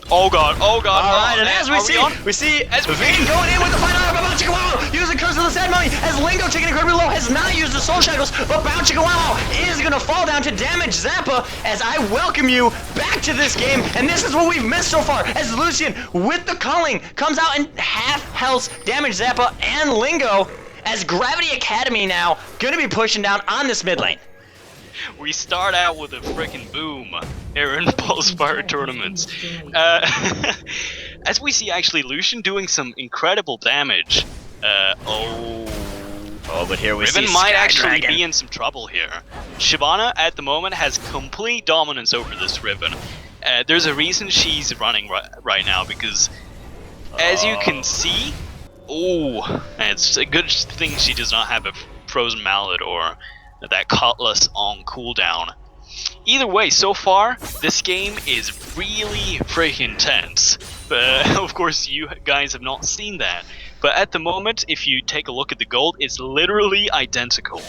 Oh god, oh god. Alright, and as we see Vane going in with the final arm of Bouncy Kawao, using Curse of the Ceremony, as Lingo taking incredibly low, has not used the Soul Shackles, but Bouncy Kawao is gonna fall down to damage Zappa, as I welcome you back to this game, and this is what we've missed so far, as Lucian, with the culling, comes out and half health damage Zappa and Lingo, as Gravity Academy now gonna be pushing down on this mid lane. We start out with a freaking boom here in Pulsefire tournaments. As we see, actually, Lucian doing some incredible damage. But here we Riven see might Sky actually Dragon. be in some trouble here. Shyvana, at the moment, has complete dominance over this Riven. There's a reason she's running right now, because as you can see... Oh, it's a good thing she does not have a Frozen Mallet or that Cutlass on cooldown. Either way, so far, this game is really freaking tense. Of course, you guys have not seen that. But at the moment, if you take a look at the gold, it's literally identical.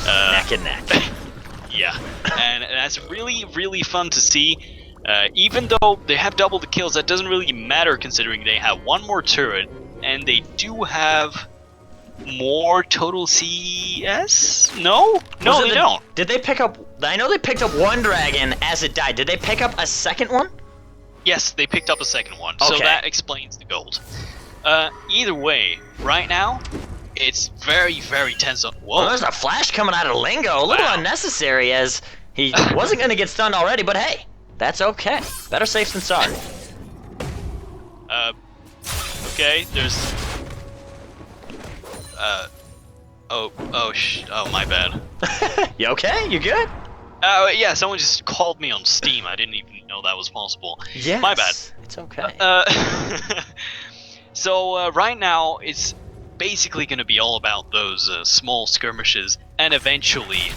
Neck and neck. Yeah, and that's really, really fun to see. Even though they have double the kills, that doesn't really matter considering they have one more turret, and they do have more total CS? No, they don't. Did they pick up? I know they picked up one dragon as it died. Did they pick up a second one? Yes, they picked up a second one, Okay. so that explains the gold. Either way, right now, it's very, very tense. Whoa. Well, there's a flash coming out of Lingo. A little unnecessary, as he wasn't going to get stunned already, but hey, that's okay. Better safe than sorry. Okay, there's... Oh, my bad. You okay? You good? Yeah, someone just called me on Steam. I didn't even know that was possible. Yes. My bad. It's okay. So, right now, it's basically going to be all about those small skirmishes, and eventually,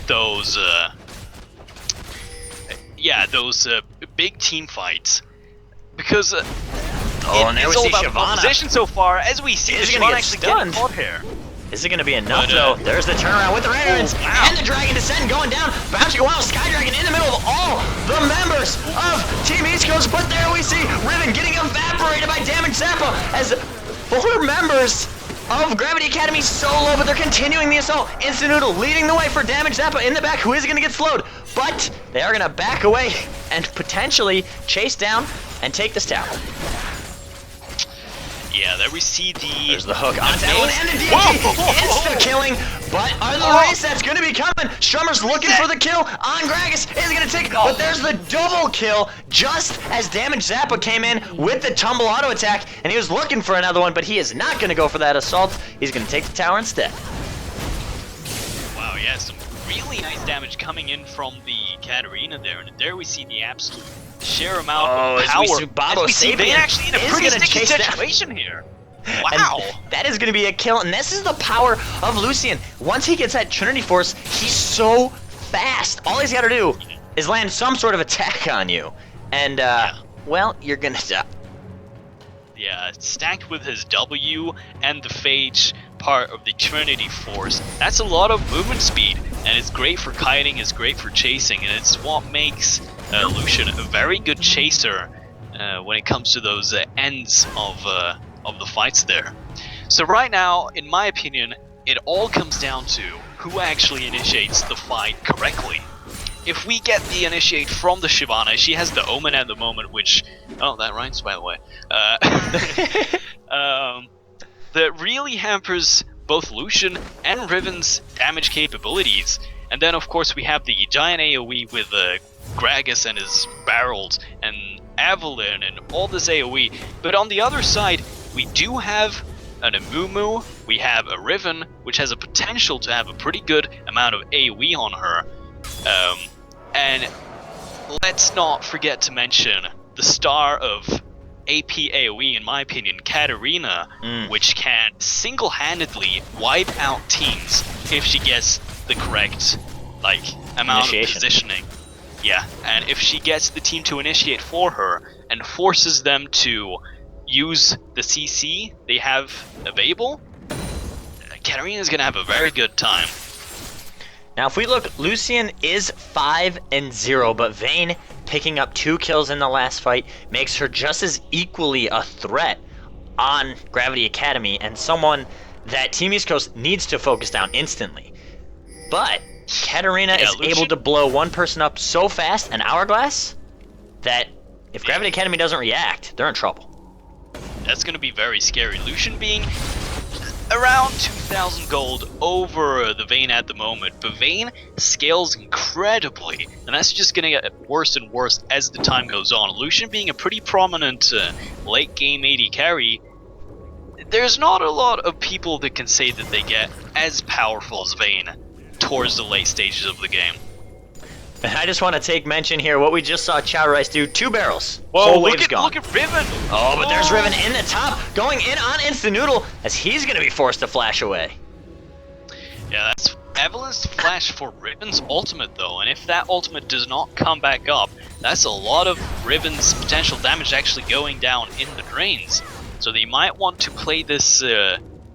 those, those big team fights. Because, and there we it's all see about the Shyvana. position so far. As we see, Is the it gonna Shyvana get actually stunned? getting caught here. Is it going to be enough, But, though? There's the turnaround with the Rairens, wow. and the Dragon Descent going down. Bouncing Wild Sky Dragon in the middle of all the members of Team East Coast. But there we see Riven getting evaporated by Damage Zappa, as 4 members of Gravity Academy solo, but they're continuing the assault. Instant Noodle leading the way for Damage Zappa in the back, who is going to get slowed. But they are going to back away and potentially chase down and take this tower. Yeah, there we see the... There's the hook onto Ellen and the DT. Insta-killing, but are the resets going to be coming? Strummer's looking for the kill on Gragas. Is it going to take? But there's the double kill just as Damage Zappa came in with the tumble auto attack, and he was looking for another one, but he is not going to go for that assault. He's going to take the tower instead. Wow, yeah, some really nice damage coming in from the Katarina there, and there we see the absolute sheer amount of power. As we see Vayne actually in a is pretty gonna sticky chase down. situation here. Wow. And that is going to be a kill, and this is the power of Lucian. Once he gets that Trinity Force, he's so fast. All he's got to do is land some sort of attack on you, and, well, you're going to die. Yeah, stacked with his W and the Phage part of the Trinity Force. That's a lot of movement speed, and it's great for kiting, it's great for chasing, and it's what makes Lucian a very good chaser when it comes to those ends of the fights there. So right now, in my opinion, it all comes down to who actually initiates the fight correctly. If we get the initiate from the Shyvana, she has the Omen at the moment, which... Oh, that rhymes, by the way. That really hampers both Lucian and Riven's damage capabilities. And then, of course, we have the giant AoE with Gragas and his barrels, and Evelyn, and all this AoE. But on the other side, we do have an Amumu, we have a Riven, which has a potential to have a pretty good amount of AoE on her. And let's not forget to mention the star of AP AoE, in my opinion, Katarina, which can single-handedly wipe out teams if she gets the correct amount of positioning. Yeah, and if she gets the team to initiate for her and forces them to use the CC they have available, Katarina's gonna have a very good time. Now, if we look, Lucian is 5-0, but Vayne picking up 2 kills in the last fight makes her just as equally a threat on Gravity Academy and someone that Team East Coast needs to focus down instantly. But Katarina is able to blow one person up so fast, an hourglass, that if Gravity Academy doesn't react, they're in trouble. That's going to be very scary. Lucian being around 2,000 gold over the Vayne at the moment, but Vayne scales incredibly, and that's just going to get worse and worse as the time goes on. Lucian being a pretty prominent late game AD carry, there's not a lot of people that can say that they get as powerful as Vayne towards the late stages of the game. And I just want to take mention here what we just saw Chow Rice do. 2 barrels. Whoa, Whole look wave's at gone. Riven! Oh, but there's Riven in the top, going in on Instant Noodle as he's going to be forced to flash away. Yeah, that's Evelyn's flash for Riven's ultimate though, and if that ultimate does not come back up, that's a lot of Riven's potential damage actually going down in the drains. So they might want to play this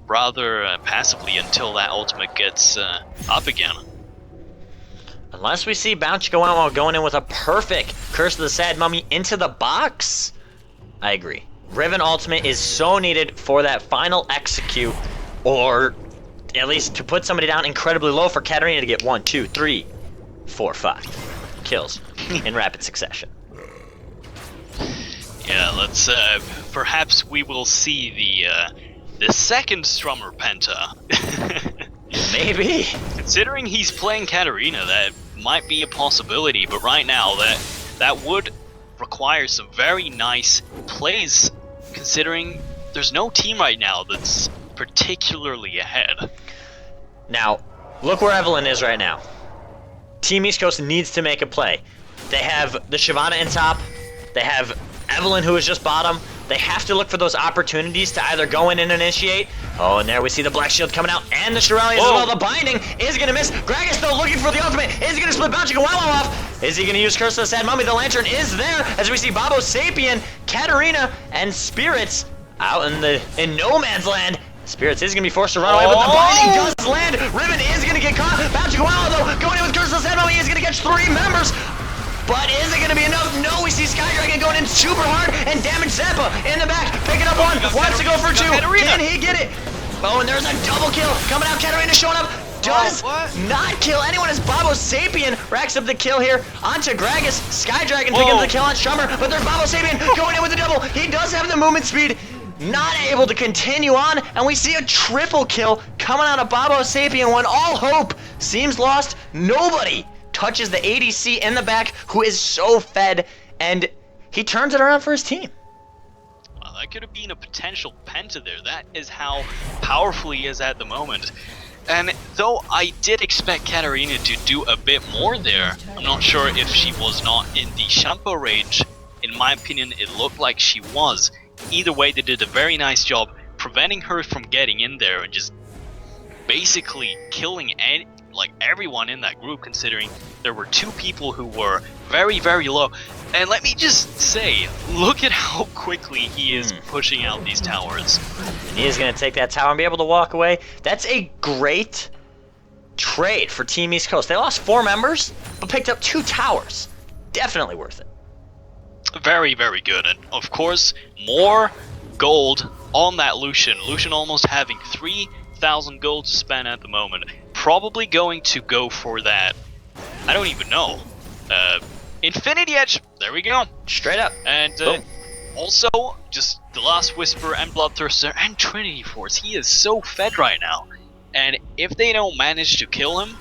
rather passively until that ultimate gets up again. Unless we see Bounce go out while going in with a perfect Curse of the Sad Mummy into the box. I agree. Riven ultimate is so needed for that final execute, or at least to put somebody down incredibly low for Katarina to get 1, 2, 3, 4, 5 kills in rapid succession. Yeah, let's perhaps we will see the second Strummer Penta. Maybe. Considering he's playing Katarina, that might be a possibility, but right now that would require some very nice plays, considering there's no team right now that's particularly ahead. Now, look where Evelyn is right now. Team East Coast needs to make a play. They have the Shyvana in top, they have Evelyn who is just bottom. They have to look for those opportunities to either go in and initiate. Oh, and there we see the Black Shield coming out, and the Shiralias as well. The binding is going to miss. Gragas, though, looking for the ultimate. Is he going to split Bouncing Wow off? Is he going to use Curse of the Sad Mummy? The Lantern is there, as we see Babo Sapien, Katarina, and Spirits out in no man's land. Spirits is going to be forced to run away, but the binding does land. Riven is going to get caught. Bouncing Wow, though, going in with Curse of the Sad Mummy, is going to catch 3 members. But is it going to be enough? No, we see Sky Dragon going in super hard and damage Zappa in the back, picking up 1, wants to go for 2. Can he get it? Oh, and there's a double kill coming out. Katarina showing up. Does not kill anyone as Babo Sapien racks up the kill here onto Gragas. Sky Dragon picking up the kill on Strummer, but there's Babo Sapien going in with the double. He does have the movement speed. Not able to continue on, and we see a triple kill coming out of Babo Sapien when all hope seems lost. Nobody touches the ADC in the back, who is so fed, and he turns it around for his team. Well, that could have been a potential penta there. That is how powerful he is at the moment. And though I did expect Katarina to do a bit more there, I'm not sure if she was not in the Shampoo range. In my opinion, it looked like she was. Either way, they did a very nice job preventing her from getting in there and just basically killing everyone in that group, considering there were 2 people who were very, very low. And let me just say, look at how quickly he is pushing out these towers. And he is going to take that tower and be able to walk away. That's a great trade for Team East Coast. They lost 4 members, but picked up 2 towers. Definitely worth it. Very, very good. And of course, more gold on that Lucian. Lucian almost having 3,000 gold to spend at the moment. Probably going to go for that. I don't even know. Infinity Edge. There we go. Straight up. And also, just the Last Whisper and Bloodthirster and Trinity Force. He is so fed right now. And if they don't manage to kill him,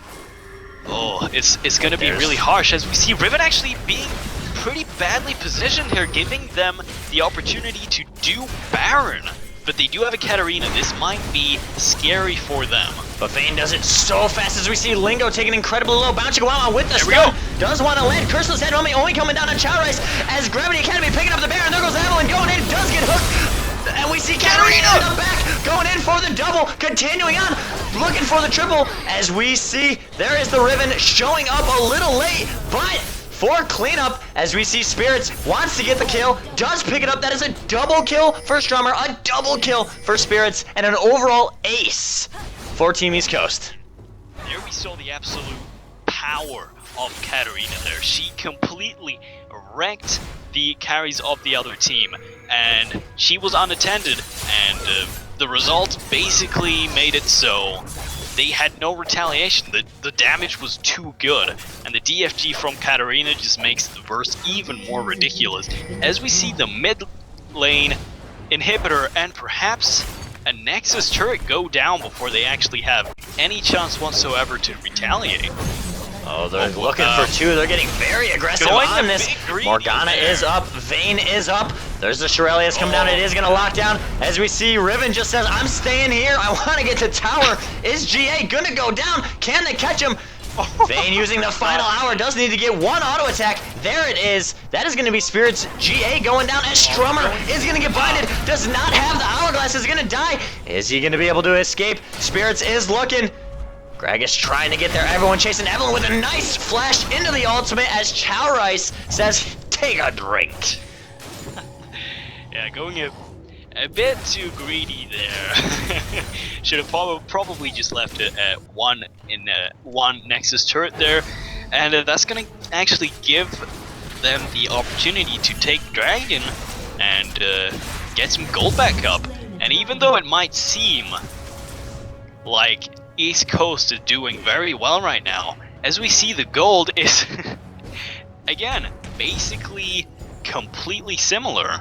oh, it's going to be really harsh. As we see Riven actually being pretty badly positioned here, giving them the opportunity to do Baron. But they do have a Katarina. This might be scary for them. But Vayne does it so fast as we see Lingo taking incredibly low. Bouncing Wow with the stun. Does want to land. Curseless Head Mummy only coming down on Chow Rice as Gravity Academy picking up the Baron. There goes Evelyn going in. Does get hooked. And we see Katarina in the back going in for the double. Continuing on. Looking for the triple as we see there is the Riven showing up a little late. But for cleanup, as we see Spirits wants to get the kill, does pick it up. That is a double kill for Strummer, a double kill for Spirits, and an overall ace for Team East Coast. There we saw the absolute power of Katarina there. She completely wrecked the carries of the other team, and she was unattended, and the result basically made it so they had no retaliation. The damage was too good, and the DFG from Katarina just makes the burst even more ridiculous. As we see the mid lane inhibitor and perhaps a Nexus turret go down before they actually have any chance whatsoever to retaliate. Oh, they're looking for two. They're getting very aggressive on this. Morgana is up. Vayne is up. There's the Shirelius come down. It is going to lock down. As we see, Riven just says, I'm staying here. I want to get to tower. Is GA going to go down? Can they catch him? Vayne using the final hour does need to get one auto attack. There it is. That is going to be Spirit's GA going down as Strummer is going to get blinded. Does not have the hourglass. Is going to die. Is he going to be able to escape? Spirits is looking. Gragas trying to get there. Everyone chasing Evelyn with a nice flash into the ultimate as Chow Rice says, take a drink. Yeah, going a bit too greedy there. Should have probably just left it at one Nexus turret there, and that's gonna actually give them the opportunity to take Dragon and get some gold back up. And even though it might seem like East Coast is doing very well right now, as we see the gold is again basically completely similar.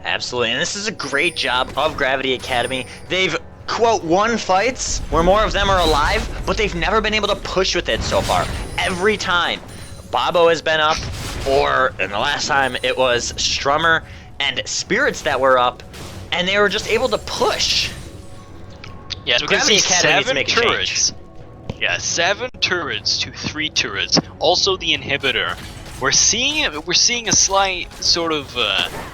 Absolutely, and this is a great job of Gravity Academy. They've, quote, won fights where more of them are alive, but they've never been able to push with it so far. Every time Bobo has been up, or in the last time it was Strummer and Spirits that were up, and they were just able to push. Yeah, so Gravity Academy needs to make a turrets. change. Yeah, 7 turrets to 3 turrets. Also the inhibitor. We're seeing a slight sort of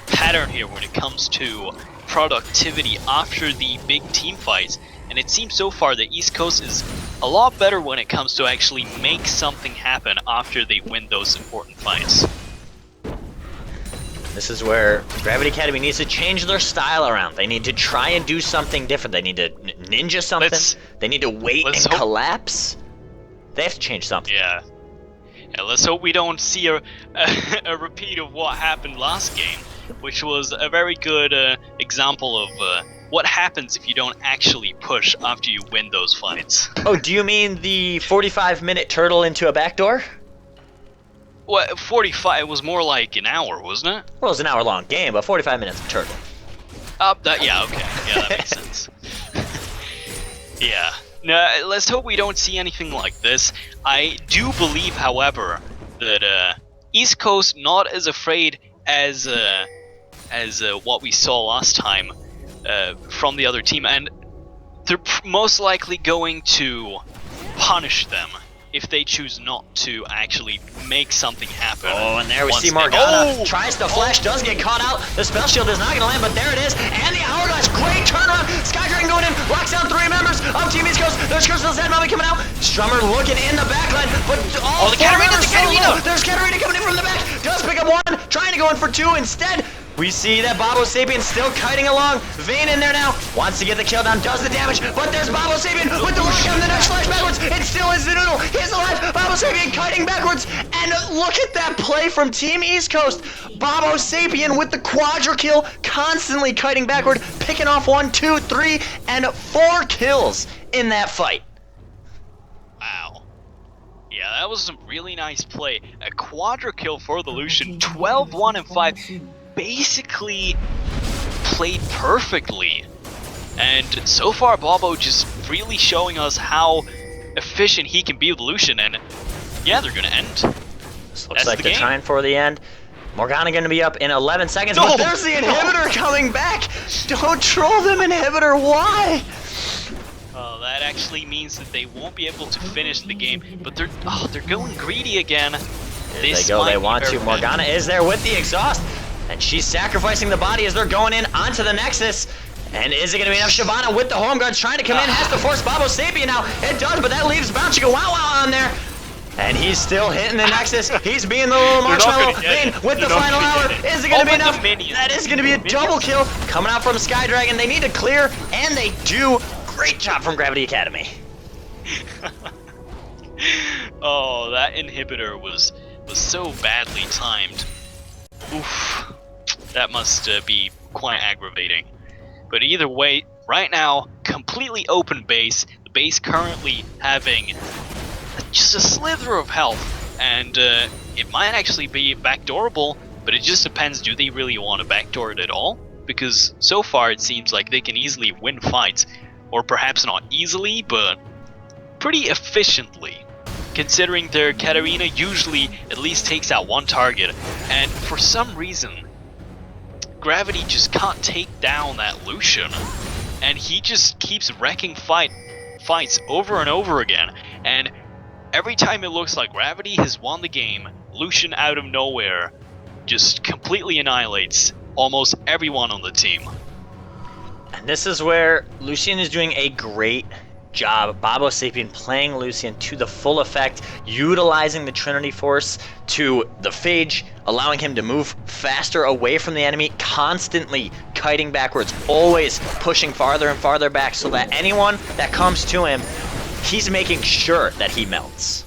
pattern here when it comes to productivity after the big team fights, and it seems so far that East Coast is a lot better when it comes to actually make something happen after they win those important fights. This is where Gravity Academy needs to change their style around. They need to try and do something different. They need to ninja something. They need to wait and collapse. They have to change something. Yeah. Yeah, let's hope we don't see a repeat of what happened last game, which was a very good example of what happens if you don't actually push after you win those fights. Oh, do you mean the 45-minute turtle into a backdoor? What, 45? It was more like an hour, wasn't it? Well, it was an hour-long game, but 45 minutes of turtle. Yeah, okay. Yeah, that makes sense. Yeah. No, let's hope we don't see anything like this. I do believe, however, that East Coast not as afraid as what we saw last time from the other team, and they're most likely going to punish them if they choose not to actually make something happen. Oh, and there we see Morgana tries to flash, does get caught out. The spell shield is not going to land, but there it is. And the hourglass, great turnaround. Sky Dragon going in, locks down 3 members of Team East Coast. There's Crystal Zed Mommy coming out. Strummer looking in the backline, but all the Katarina. There's Katarina coming in from the back. Does pick up 1, trying to go in for 2 instead. We see that Bobo Sapien still kiting along. Vayne in there now. Wants to get the kill down. Does the damage. But there's Bobo Sapien with the lockdown. The next flash backwards. It still is the noodle. He's alive. Bobo Sapien kiting backwards. And look at that play from Team East Coast. Bobo Sapien with the quadra kill. Constantly kiting backward. Picking off 1, 2, 3, and 4 kills in that fight. Wow. Yeah, that was some really nice play. A quadra kill for the Lucian. 12, 1, and 5. Basically played perfectly, and so far Bobo just really showing us how efficient he can be with Lucian, and yeah, they're gonna end. This looks like they're trying for the end. Morgana gonna be up in 11 seconds, but there's the inhibitor coming back! Don't troll them, inhibitor, why? That actually means that they won't be able to finish the game, but they're going greedy again. Here they go, they want to. Morgana is there with the exhaust. And she's sacrificing the body as they're going in onto the Nexus. And is it going to be enough? Shyvana with the home guards trying to come in. Has to force Bobo Sapien now. It does, but that leaves Bounchica Wow on there. And he's still hitting the Nexus. He's being the little marshmallow. Vayne with the final hour. Is it going to be enough? That is going to be a double kill coming out from Sky Dragon. They need to clear, and they do. Great job from Gravity Academy. Oh, that inhibitor was so badly timed. Oof. That must be quite aggravating. But either way, right now, completely open base. The base currently having just a slither of health, and it might actually be backdoorable, but it just depends, do they really want to backdoor it at all? Because so far it seems like they can easily win fights, or perhaps not easily, but pretty efficiently, considering their Katarina usually at least takes out one target, and for some reason, Gravity just can't take down that Lucian, and he just keeps wrecking fights over and over again, and every time it looks like Gravity has won the game, Lucian out of nowhere just completely annihilates almost everyone on the team. And this is where Lucian is doing a great job. Babo Sapien playing Lucian to the full effect, utilizing the Trinity Force to the Phage, allowing him to move faster away from the enemy, constantly kiting backwards, always pushing farther and farther back so that anyone that comes to him, he's making sure that he melts.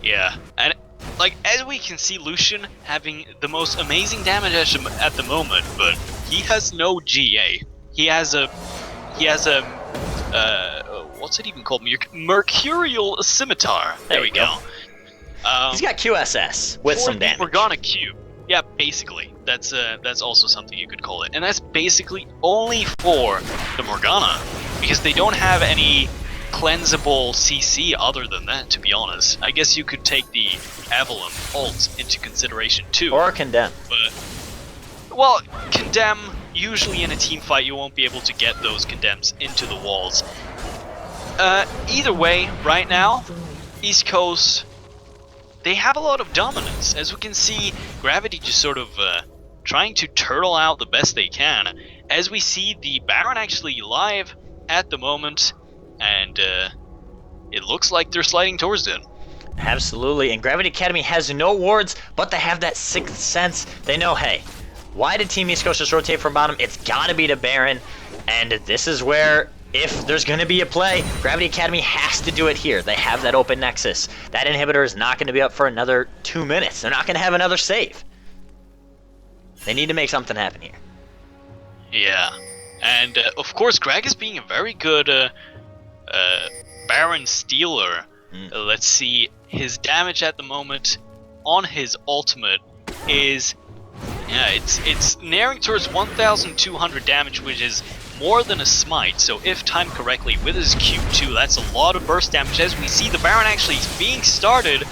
Yeah, and like as we can see, Lucian having the most amazing damage at the moment, but he has no GA. He has a what's it even called? Mercurial Scimitar. There we go. He's got QSS with some damage. Morgana Q. Yeah, basically. That's also something you could call it. And that's basically only for the Morgana, because they don't have any cleansable CC other than that, to be honest. I guess you could take the Avalon ult into consideration too. Or Condemn. But, well, Condemn, usually in a team fight you won't be able to get those Condemns into the walls. Either way, right now, East Coast, they have a lot of dominance. As we can see, Gravity just sort of trying to turtle out the best they can. As we see the Baron actually live at the moment, and it looks like they're sliding towards it. Absolutely, and Gravity Academy has no wards, but they have that sixth sense. They know, hey, why did Team East Coast just rotate from bottom? It's gotta be to Baron, and this is where, if there's going to be a play, Gravity Academy has to do it here. They have that open nexus. That inhibitor is not going to be up for another 2 minutes. They're not going to have another save. They need to make something happen here. Yeah, and of course Greg is being a very good Baron stealer. Let's see, his damage at the moment on his ultimate is, yeah, it's nearing towards 1,200 damage, which is more than a smite, so if timed correctly with his Q2, that's a lot of burst damage. As we see the Baron actually being started,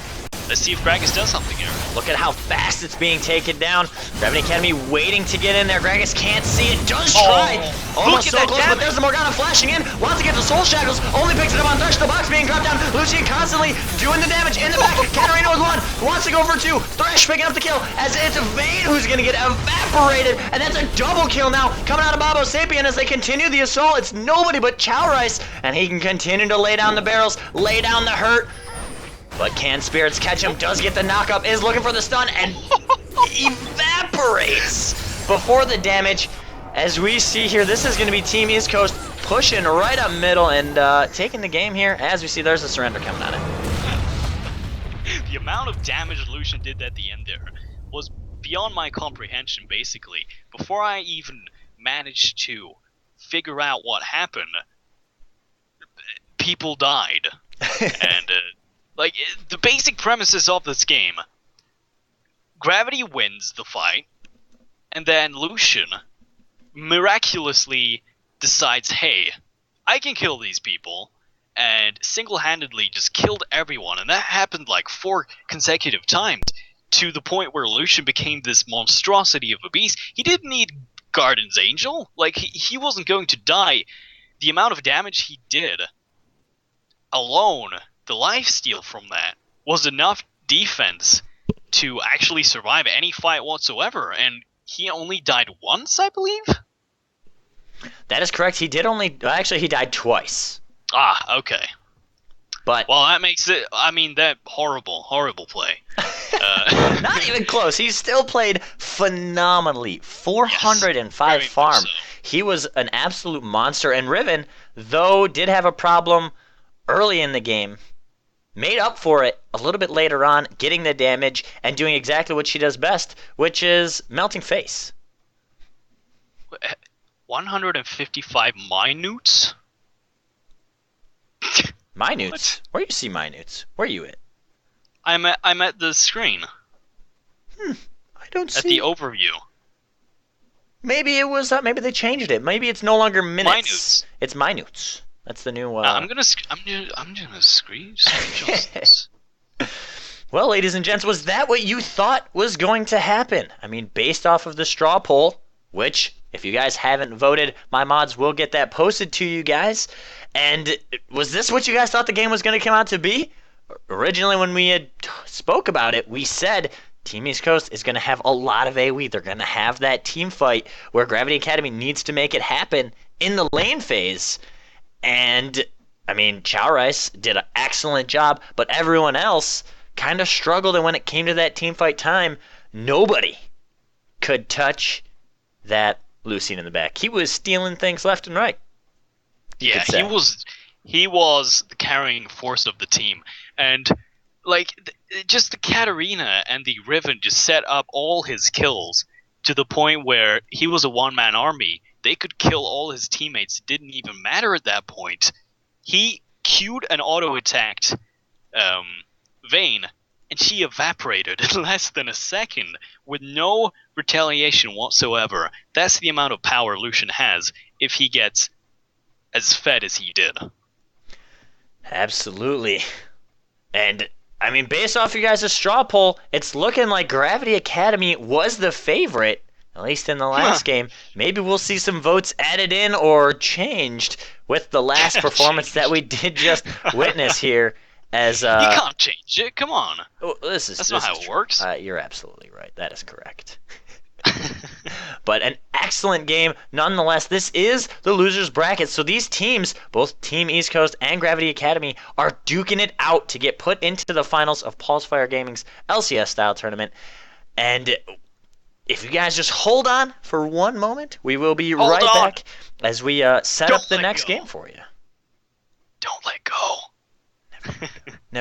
let's see if Gragas does something here. Look at how fast it's being taken down. Gravity Academy waiting to get in there. Gragas can't see it, does try. Almost so close, but there's the Morgana flashing in. Wants to get the Soul Shackles, only picks it up on Thresh. The box being dropped down. Lucian constantly doing the damage in the back. Katarina with one, wants to go for two. Thresh picking up the kill, as it's Vayne who's gonna get evaporated, and that's a double kill now coming out of Babo Sapien as they continue the assault. It's nobody but Chow Rice, and he can continue to lay down the barrels, lay down the hurt. But can Spirits catch him? Does get the knock-up, is looking for the stun, and evaporates before the damage. As we see here, this is going to be Team East Coast pushing right up middle and taking the game here. As we see, there's a surrender coming on it. The amount of damage Lucian did at the end there was beyond my comprehension, basically. Before I even managed to figure out what happened, people died. And like, the basic premises of this game, Gravity wins the fight, and then Lucian miraculously decides, hey, I can kill these people, and single-handedly just killed everyone, and that happened like 4 consecutive times, to the point where Lucian became this monstrosity of a beast. He didn't need Garden's Angel, like, he wasn't going to die. The amount of damage he did alone, the lifesteal from that, was enough defense to actually survive any fight whatsoever, and he only died once, I believe? That is correct. He did only... Actually, he died twice. Ah, okay. But... Well, that makes it... I mean, that horrible, horrible play. Not even close. He still played phenomenally. 405 yes, farm. so. He was an absolute monster, and Riven, though, did have a problem early in the game. made up for it a little bit later on, getting the damage and doing exactly what she does best, which is melting face. 155 minutes? Minutes? Where you see minutes? Where you at? I'm at the screen. I don't see. At the overview. Maybe it was. Maybe they changed it. Maybe it's no longer minutes. Minutes. It's minutes. That's the new. I'm gonna screenshot this. Well, ladies and gents, was that what you thought was going to happen? I mean, based off of the straw poll, which, if you guys haven't voted, my mods will get that posted to you guys. And was this what you guys thought the game was going to come out to be? Originally, when we had spoke about it, we said Team East Coast is going to have a lot of AoE. They're going to have that team fight where Gravity Academy needs to make it happen in the lane phase. And, I mean, Chow Rice did an excellent job, but everyone else kind of struggled. And when it came to that team fight time, nobody could touch that Lucien in the back. He was stealing things left and right. Yeah, he was the carrying force of the team. And, like, just the Katarina and the Riven just set up all his kills to the point where he was a one-man army. They could kill all his teammates. It didn't even matter at that point. He queued and auto-attacked Vayne, and she evaporated in less than a second with no retaliation whatsoever. That's the amount of power Lucian has if he gets as fed as he did. Absolutely. And, I mean, based off you guys' straw poll, it's looking like Gravity Academy was the favorite, at least in the last game. Maybe we'll see some votes added in or changed with the last performance that we did just witness here. As you can't change it. Come on. Oh, that's not how it works. You're absolutely right. That is correct. But an excellent game nonetheless. This is the losers bracket, so these teams, both Team East Coast and Gravity Academy, are duking it out to get put into the finals of Pulsefire Gaming's LCS style tournament. And if you guys just hold on for one moment, we will be right back as we set up the next game for you. Don't let go. Never.